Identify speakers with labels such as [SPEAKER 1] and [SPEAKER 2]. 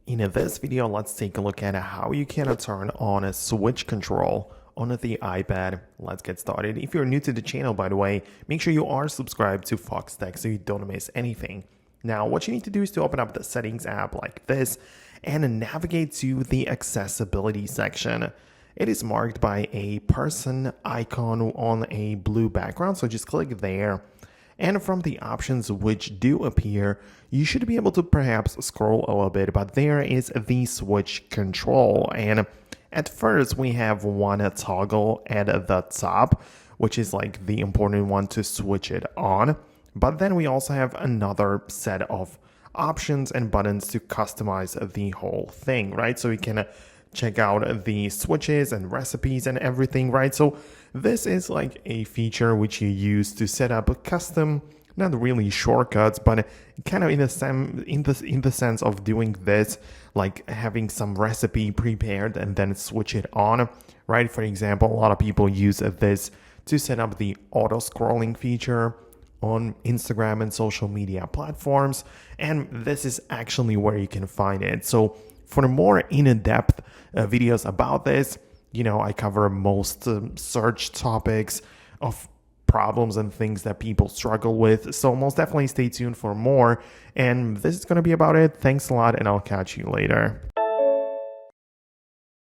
[SPEAKER 1] In this video, let's take a look at how you can turn on a switch control on the iPad. Let's get started. If you're new to the channel, by the way, make sure you are subscribed to Foxtecc so you don't miss anything. Now, what you need to do is to open up the settings app like this and navigate to the accessibility section. It is marked by a person icon on a blue background, so just click there. And from the options which do appear, you should be able to perhaps scroll a little bit, but there is the switch control. And at first we have one toggle at the top, which is like the important one to switch it on. But then we also have another set of options and buttons to customize the whole thing, right? So you can check out the switches and recipes and everything, right? So this is like a feature which you use to set up custom, not really shortcuts, but kind of in the sense of doing this, like having some recipe prepared and then switch it on, right? For example, a lot of people use this to set up the auto scrolling feature on Instagram and social media platforms, and this is actually where you can find it. So for more in-depth videos about this, I cover most search topics of problems and things that people struggle with. So most definitely stay tuned for more. And this is going to be about it. Thanks a lot, and I'll catch you later.